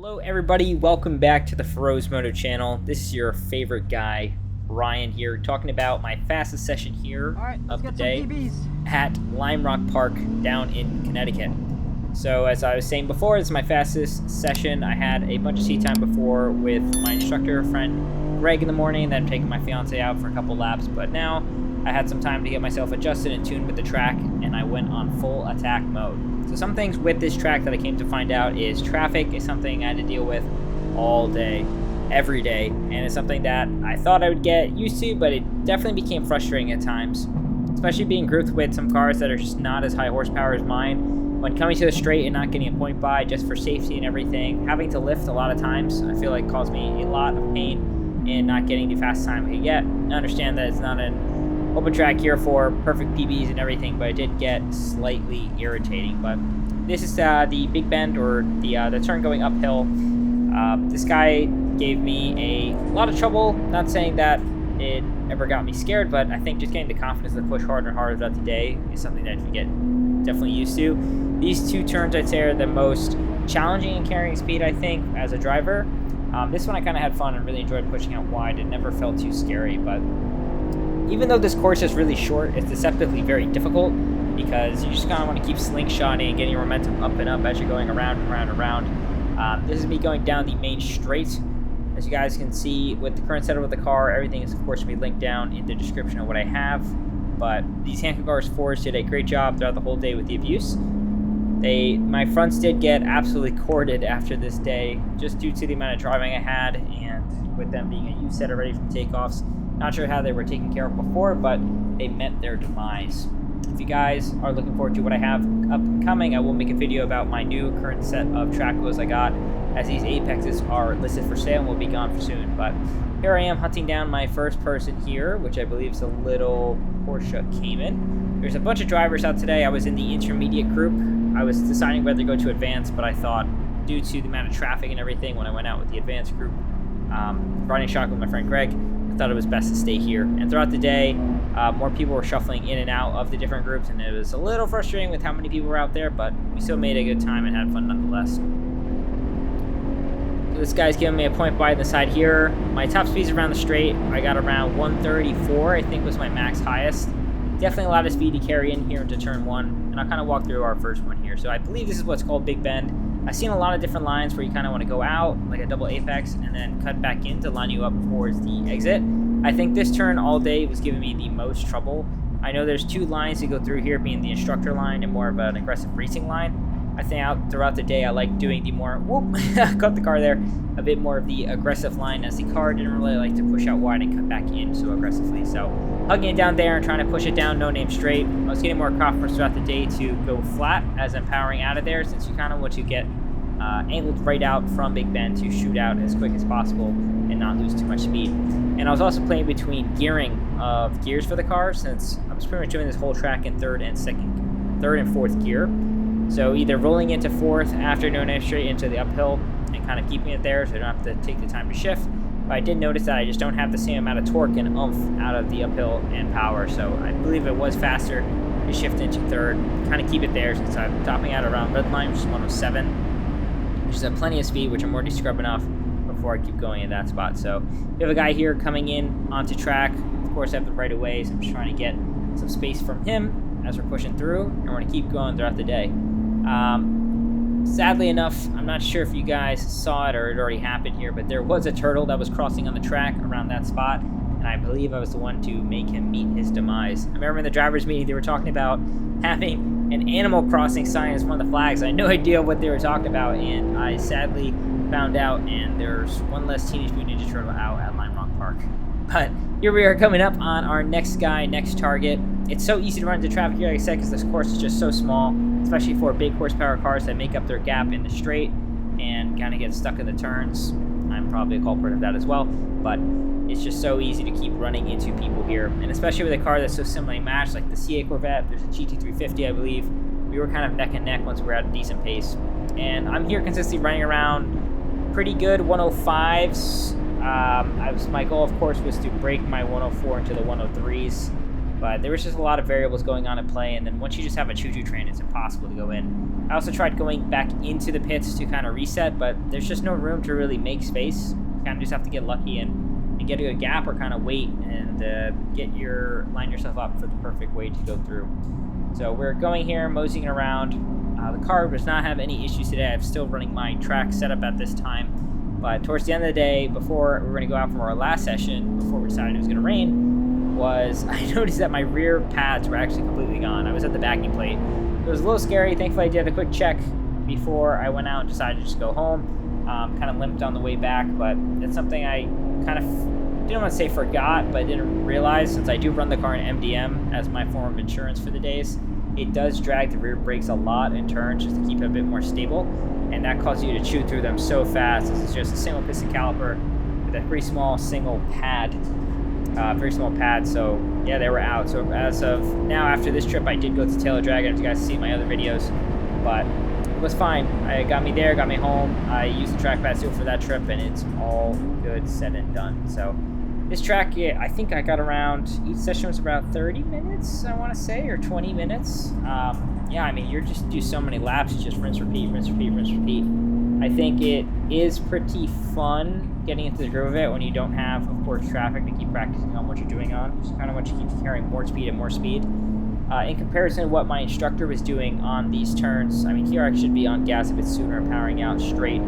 Hello everybody, welcome back to the Feroz Moto channel. This is your favorite guy, Ryan here, talking about my fastest session here of the day at Lime Rock Park down in Connecticut. So as I was saying before, this is my fastest session. I had a bunch of seat time before with my instructor friend Greg in the morning, then taking my fiance out for a couple laps, but now I had some time to get myself adjusted and tuned with the track, and I went on full attack mode. So some things with this track that I came to find out is traffic is something I had to deal with all day, every day, and it's something that I thought I would get used to, but it definitely became frustrating at times, especially being grouped with some cars that are just not as high horsepower as mine. When coming to the straight and not getting a point by just for safety and everything, having to lift a lot of times, I feel like caused me a lot of pain in not getting the fastest time I could get. I understand that it's not an open track here for perfect PBs and everything, but it did get slightly irritating. But this is the big bend, or the turn going uphill. This guy gave me a lot of trouble. Not saying that it ever got me scared, but I think just getting the confidence to push harder and harder throughout the day is something that you get definitely used to. These two turns, I'd say, are the most challenging in carrying speed, I think, as a driver. This one I kind of had fun and really enjoyed pushing out wide. It never felt too scary, but even though this course is really short, it's deceptively very difficult because you just kind of want to keep slingshotting and getting your momentum up and up as you're going around and around and around. This is me going down the main straight. As you guys can see, with the current setup of the car, everything is of course going to be linked down in the description of what I have. But these Hankook RS4s did a great job throughout the whole day with the abuse. My fronts did get absolutely corded after this day, just due to the amount of driving I had, and with them being a U set already from takeoffs. Not sure how they were taken care of before, but they met their demise. If you guys are looking forward to what I have up and coming, I will make a video about my new current set of track wheels I got, as these Apexes are listed for sale and will be gone for soon. But here I am hunting down my first person here, which I believe is a little Porsche Cayman. There's a bunch of drivers out today. I was in the intermediate group. I was deciding whether to go to advanced, but I thought due to the amount of traffic and everything when I went out with the advanced group, riding shotgun with my friend Greg, I thought it was best to stay here. And throughout the day, more people were shuffling in and out of the different groups, and it was a little frustrating with how many people were out there, but we still made a good time and had fun nonetheless. So this guy's giving me a point by the side here. My top speeds around the straight, I got around 134, I think was my max highest. Definitely a lot of speed to carry in here into turn one, and I'll kind of walk through our first one here. So I believe this is what's called Big Bend. I've seen a lot of different lines where you kind of want to go out, like a double apex, and then cut back in to line you up towards the exit. I think this turn all day was giving me the most trouble. I know there's two lines to go through here, being the instructor line and more of an aggressive racing line. I think throughout the day I like doing the more, cut the car there, a bit more of the aggressive line, as the car didn't really like to push out wide and cut back in so aggressively. So hugging it down there and trying to push it down, no name straight. I was getting more confidence throughout the day to go flat as I'm powering out of there, since you kind of want to get angled right out from Big Bend to shoot out as quick as possible and not lose too much speed. And I was also playing between gearing of gears for the car, since I was pretty much doing this whole track in third and fourth gear. So either rolling into fourth after no name straight into the uphill and kind of keeping it there so I don't have to take the time to shift. But I did notice that I just don't have the same amount of torque and oomph out of the uphill and power, so I believe it was faster to shift into third, kind of keep it there, since I'm topping out around red line, which is 107, which is plenty of speed, which I'm already scrubbing off before I keep going in that spot. So we have a guy here coming in onto track. Of course I have the right of way, so I'm just trying to get some space from him as we're pushing through, and we're going to keep going throughout the day. Sadly enough, I'm not sure if you guys saw it or it already happened here, but there was a turtle that was crossing on the track around that spot, and I believe I was the one to make him meet his demise. I remember in the driver's meeting they were talking about having an Animal Crossing sign as one of the flags. I had no idea what they were talking about, and I sadly found out, and there's one less Teenage Mutant Ninja Turtle out at Lime Rock Park. But here we are coming up on our next guy, next target. It's so easy to run into traffic here, like I said, because this course is just so small, especially for big horsepower cars that make up their gap in the straight and kind of get stuck in the turns. I'm probably a culprit of that as well, but it's just so easy to keep running into people here, and especially with a car that's so similarly matched, like the CA Corvette. There's a GT350, I believe. We were kind of neck and neck once we were at a decent pace, and I'm here consistently running around pretty good 105s. My goal, of course, was to break my 104 into the 103s. But there was just a lot of variables going on in play, and then once you just have a choo-choo train, it's impossible to go in. I also tried going back into the pits to kind of reset, but there's just no room to really make space. You kind of just have to get lucky and get a good gap, or kind of wait and line yourself up for the perfect way to go through. So we're going here, moseying around. The car does not have any issues today. I'm still running my track setup at this time. But towards the end of the day, before we were going to go out for our last session, before we decided it was going to rain, I noticed that my rear pads were actually completely gone. I was at the backing plate. It was a little scary. Thankfully, I did a quick check before I went out and decided to just go home. Kind of limped on the way back, but it's something I kind of didn't want to say forgot, but I didn't realize, since I do run the car in MDM as my form of insurance for the days. It does drag the rear brakes a lot in turns just to keep it a bit more stable, and that causes you to chew through them so fast. This is just a single piston caliper with a pretty small single pad, very small pad. So yeah, they were out. So as of now, after this trip, I did go to Taylor Dragon, if you guys see my other videos, but it was fine. It got me there, got me home. I used the TrackFest for that trip, and it's all good, said and done. So this track, yeah, I think I got around, each session was about 30 minutes, I want to say, or 20 minutes. Yeah, I mean, you're just do so many laps, it's just rinse, repeat, rinse, repeat, rinse, repeat. I think it is pretty fun getting into the groove of it when you don't have, of course, traffic to keep practicing on what you're doing on. Just kind of want you to keep carrying more speed and more speed. In comparison to what my instructor was doing on these turns, I mean, here I should be on gas a bit sooner and powering out straight.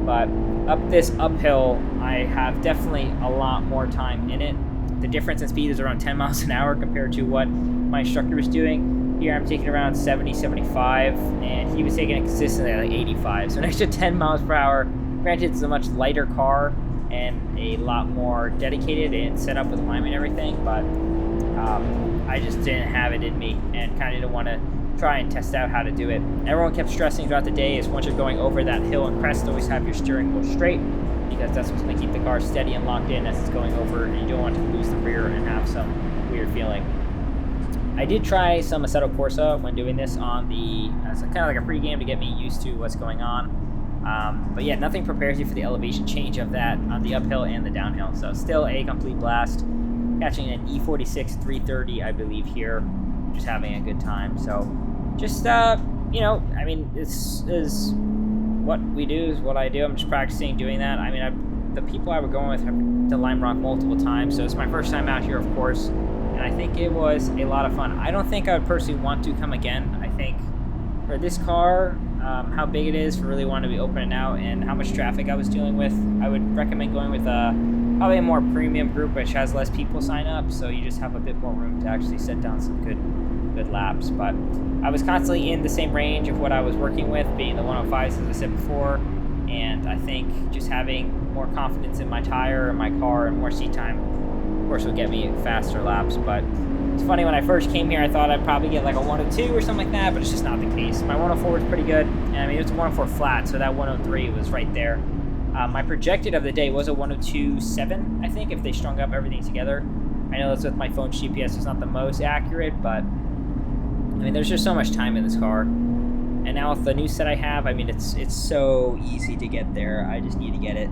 But up this uphill, I have definitely a lot more time in it. The difference in speed is around 10 miles an hour compared to what my instructor was doing. Here I'm taking around 70, 75, and he was taking it consistently at like 85. So an extra 10 miles per hour. Granted, it's a much lighter car and a lot more dedicated and set up with alignment and everything, but I just didn't have it in me and kind of didn't want to try and test out how to do it. Everyone kept stressing throughout the day is once you're going over that hill and crest, always have your steering wheel straight, because that's what's going to keep the car steady and locked in as it's going over, and you don't want to lose the rear and have some weird feeling. I did try some Assetto Corsa when doing this on as kind of like a pregame to get me used to what's going on. But yeah, nothing prepares you for the elevation change of that on the uphill and the downhill. So still a complete blast. Catching an E46 330, I believe, here. Just having a good time. So just, you know, I mean, this is what we do, is what I do. I'm just practicing doing that. I mean, the people I were going with have been to Lime Rock multiple times, so it's my first time out here, of course, and I think it was a lot of fun. I don't think I would personally want to come again. I think for this car, how big it is, for really wanting to be open and out, and how much traffic I was dealing with, I would recommend going with probably a more premium group, which has less people sign up, so you just have a bit more room to actually set down some good laps. But I was constantly in the same range of what I was working with, being the 105s, as I said before, and I think just having more confidence in my tire and my car and more seat time, of course, will get me faster laps. But it's funny, when I first came here, I thought I'd probably get like a 102 or something like that, but it's just not the case. My 104 was pretty good, and I mean, it was a 104 flat, so that 103 was right there. My projected of the day was a 102.7, I think, if they strung up everything together. I know that's with my phone's GPS, it's not the most accurate, but I mean, there's just so much time in this car. And now with the new set I have, I mean, it's so easy to get there. I just need to get it.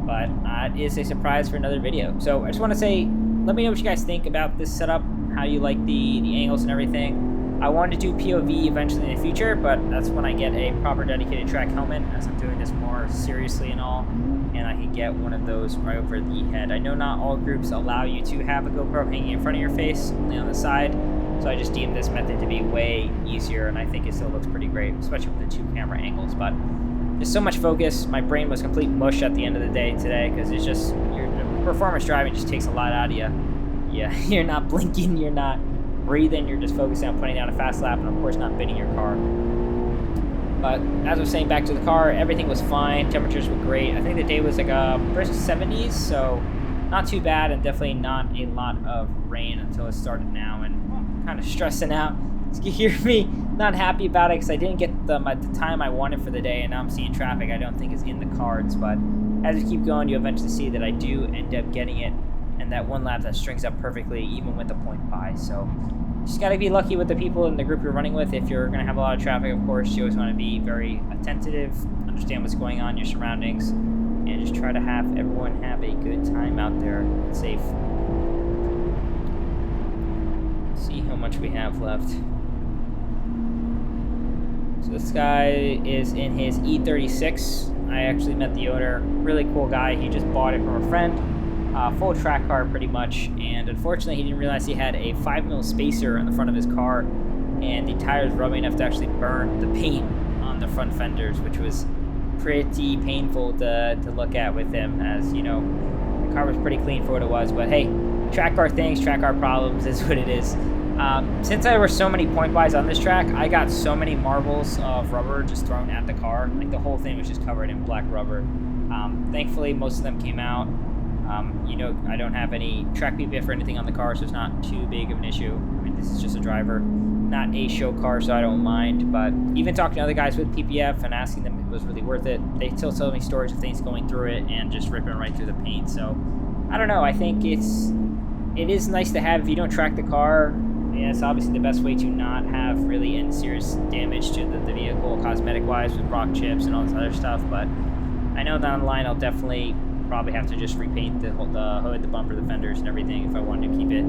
But it is a surprise for another video. So I just want to say, let me know what you guys think about this setup, how you like the angles and everything. I wanted to do POV eventually in the future, but that's when I get a proper dedicated track helmet, as I'm doing this more seriously and all, and I can get one of those right over the head. I know not all groups allow you to have a GoPro hanging in front of your face, only on the side, so I just deemed this method to be way easier, and I think it still looks pretty great, especially with the 2 camera angles. But just so much focus. My brain was complete mush at the end of the day today, because it's just, your performance driving just takes a lot out of you. Yeah, you're not blinking, you're not breathing, you're just focusing on putting down a fast lap, and of course not bending your car. But as I was saying, back to the car, everything was fine, temperatures were great. I think the day was like a brisk 70s, so not too bad, and definitely not a lot of rain until it started now, and I'm kind of stressing out. You hear me not happy about it because I didn't get them at the time I wanted for the day, and now I'm seeing traffic I don't think is in the cards. But as you keep going, you eventually see that I do end up getting it, and that one lap that strings up perfectly, even with the point by. So just got to be lucky with the people in the group you're running with. If you're going to have a lot of traffic, of course, you always want to be very attentive, understand what's going on in your surroundings, and just try to have everyone have a good time out there and safe. much we have left. So this guy is in his E36. I actually met the owner. Really cool guy. He just bought it from a friend. Full track car pretty much, and unfortunately he didn't realize he had a 5mm spacer on the front of his car, and the tires rubbing enough to actually burn the paint on the front fenders, which was pretty painful to look at with him, as you know, the car was pretty clean for what it was. But hey, track car things, track car problems is what it is. Since there were so many point-wise on this track, I got so many marbles of rubber just thrown at the car. Like, the whole thing was just covered in black rubber. Thankfully, most of them came out. You know, I don't have any track PPF or anything on the car, so it's not too big of an issue. I mean, this is just a driver, not a show car, so I don't mind. But even talking to other guys with PPF and asking them if it was really worth it, they still tell me stories of things going through it and just ripping right through the paint. So I don't know. I think it is nice to have if you don't track the car. Yeah, it's obviously the best way to not have really any serious damage to the vehicle, cosmetic-wise, with rock chips and all this other stuff. But I know down the line I'll definitely probably have to just repaint the hood, the bumper, the fenders, and everything if I wanted to keep it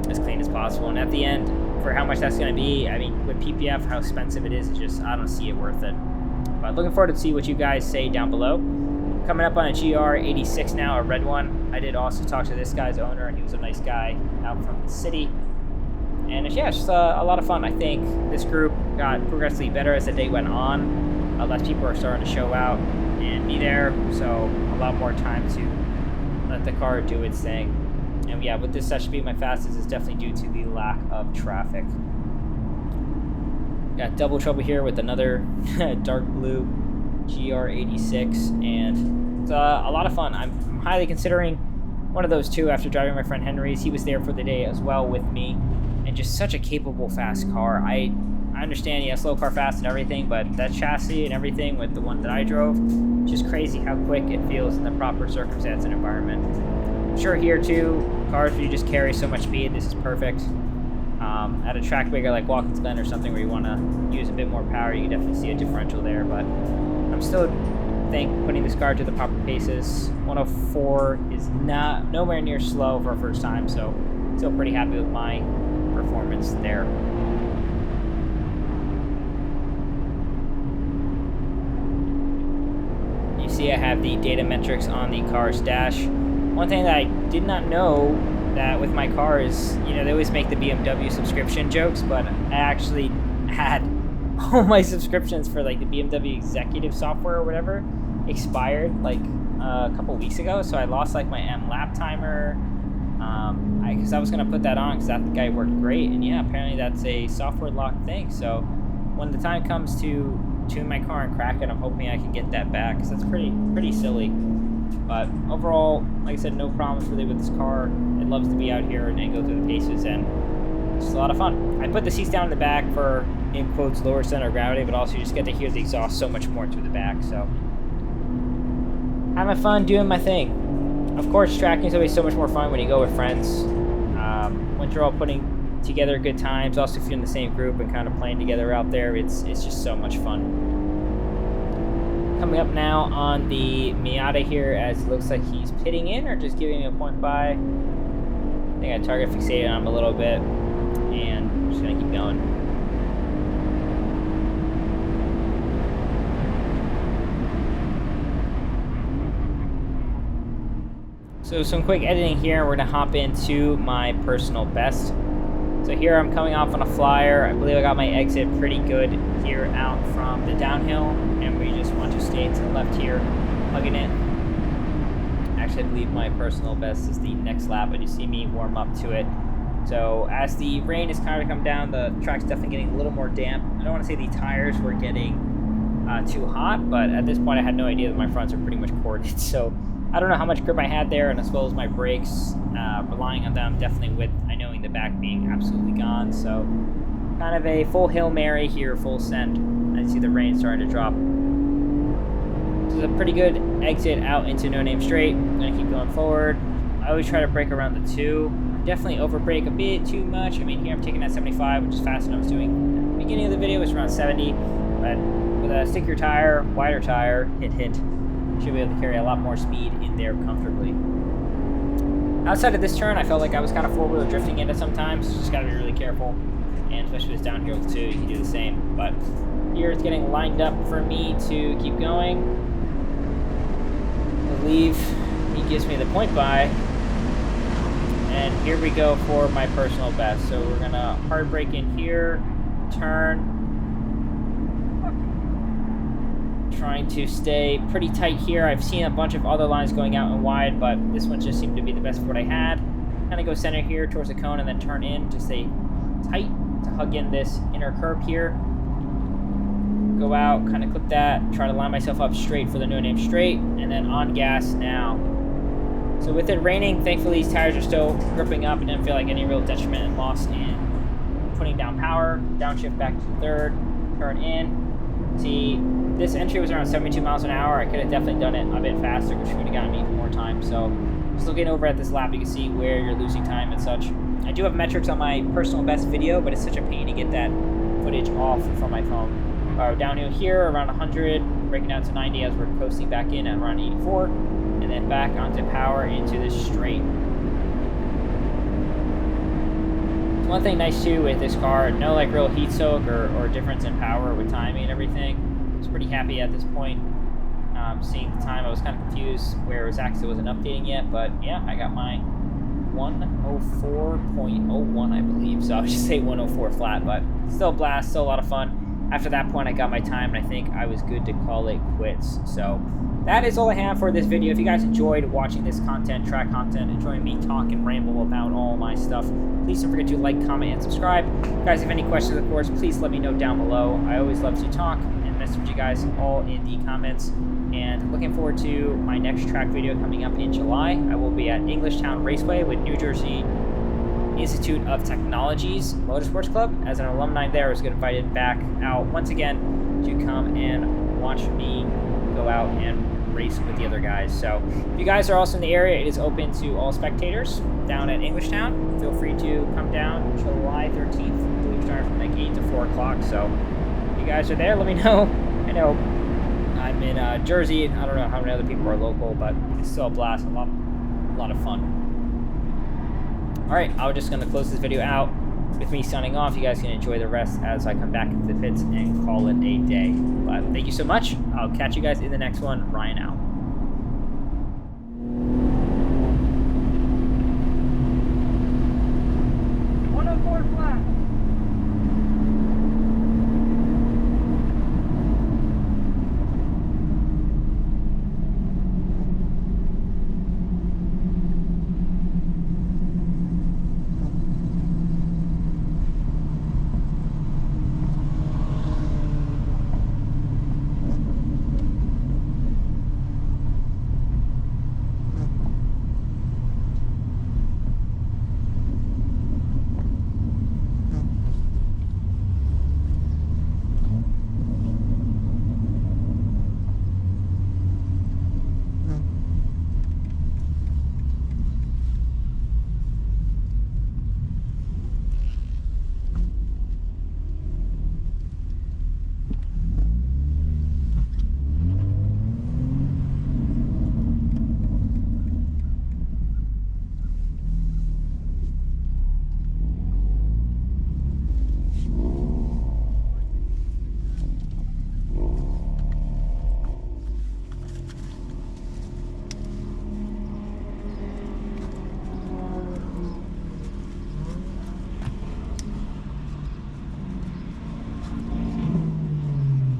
as clean as possible. And at the end, for how much that's going to be, I mean, with PPF, how expensive it is, it's just, I don't see it worth it. But looking forward to see what you guys say down below. Coming up on a GR86 now, a red one. I did also talk to this guy's owner, and he was a nice guy out from the city. And yeah, it's just a lot of fun. I think this group got progressively better as the day went on. Less people are starting to show out and be there, so a lot more time to let the car do its thing. And yeah, with this session being my fastest, it's definitely due to the lack of traffic. Got double trouble here with another dark blue GR86, and it's a lot of fun. I'm highly considering one of those two after driving my friend Henry's. He was there for the day as well with me, and just such a capable, fast car. I understand, yeah, slow car fast and everything, but that chassis and everything with the one that I drove, just crazy how quick it feels in the proper circumstance and environment. Sure, here too, cars where you just carry so much speed, this is perfect. At a track bigger like Watkins Glen or something where you want to use a bit more power, you can definitely see a differential there, but I'm still putting this car to the proper paces. 104 is nowhere near slow for a first time, so still pretty happy with my performance there. You see I have the data metrics on the car's dash. One thing that I did not know that with my car is, you know, they always make the BMW subscription jokes, but I actually had all my subscriptions for like the BMW executive software or whatever expired like a couple weeks ago, so I lost like my M lap timer. Because I was going to put that on because that guy worked great, and yeah, apparently that's a software locked thing. So when the time comes to tune my car and crack it, I'm hoping I can get that back, because that's pretty silly. But overall, like I said, no problems really with this car. It loves to be out here and go through the paces, and it's just a lot of fun. I put the seats down in the back for, in quotes, lower center of gravity, but also you just get to hear the exhaust so much more through the back. So having fun doing my thing. Of course, tracking is always so much more fun when you go with friends. Once you're all putting together good times, also if you're in the same group and kind of playing together out there, it's just so much fun. Coming up now on the Miata here, as it looks like he's pitting in or just giving me a point by. I think I target fixated on him a little bit, and I'm just going to keep going. So some quick editing here, we're going to hop into my personal best. So here I'm coming off on a flyer. I believe I got my exit pretty good here out from the downhill, and we just want to stay to the left here, hugging it. Actually, I believe my personal best is the next lap, but you see me warm up to it. So as the rain is kind of come down, the track's definitely getting a little more damp. I don't want to say the tires were getting too hot, but at this point I had no idea that my fronts are pretty much corded. So I don't know how much grip I had there, and as well as my brakes, relying on them definitely with knowing the back being absolutely gone. So kind of a full Hail Mary here, full send. I see the rain starting to drop. This is a pretty good exit out into No Name Straight. I'm going to keep going forward. I always try to brake around the 2. Definitely over brake a bit too much. I mean, here I'm taking that 75, which is faster than I was doing at the beginning of the video, which was around 70. But with a stickier tire, wider tire, hint, should be able to carry a lot more speed in there comfortably. Outside of this turn, I felt like I was kind of four-wheel drifting into sometimes. Just got to be really careful. And especially with this downhill too, you can do the same. But here it's getting lined up for me to keep going. I believe he gives me the point by. And here we go for my personal best. So we're going to hard brake in here, turn. Trying to stay pretty tight here. I've seen a bunch of other lines going out and wide, but this one just seemed to be the best for what I had. Kind of go center here towards the cone and then turn in to stay tight to hug in this inner curb here. Go out, kind of clip that, try to line myself up straight for the no-name straight, and then on gas now. So with it raining, thankfully these tires are still gripping up. It didn't feel like any real detriment and loss in putting down power. Downshift back to third, turn in. See, this entry was around 72 miles an hour. I could have definitely done it a bit faster, which would have gotten me even more time. So just looking over at this lap, you can see where you're losing time and such. I do have metrics on my personal best video, but it's such a pain to get that footage off from my phone. Downhill here, around 100, breaking down to 90 as we're coasting back in at around 84, and then back onto power into this straight. One thing nice too with this car, no like real heat soak or difference in power with timing and everything. I was pretty happy at this point. Seeing the time, I was kind of confused where it was actually wasn't updating yet, but yeah, I got my 104.01, I believe. So I'll just say 104 flat, but still a blast, still a lot of fun. After that point, I got my time, and I think I was good to call it quits. So that is all I have for this video. If you guys enjoyed watching this content, track content, enjoying me talk and ramble about all my stuff, please don't forget to like, comment, and subscribe. If you guys have any questions, of course, please let me know down below. I always love to talk and message you guys all in the comments. And looking forward to my next track video coming up in July. I will be at Englishtown Raceway with New Jersey Institute of Technology's Motorsports Club. As an alumni there, I was getting invited back out once again to come and watch me go out and race with the other guys. So if you guys are also in the area, it is open to all spectators down at Englishtown. Feel free to come down July 13th. I believe starting from like 8 to 4 o'clock. So if you guys are there, let me know. I know I'm in Jersey. I don't know how many other people are local, but it's still a blast. A lot of fun. Alright, I'm just going to close this video out with me signing off. You guys can enjoy the rest as I come back into the pits and call it a day. But thank you so much. I'll catch you guys in the next one. Ryan out.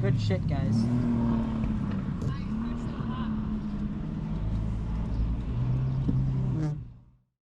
Good shit, guys.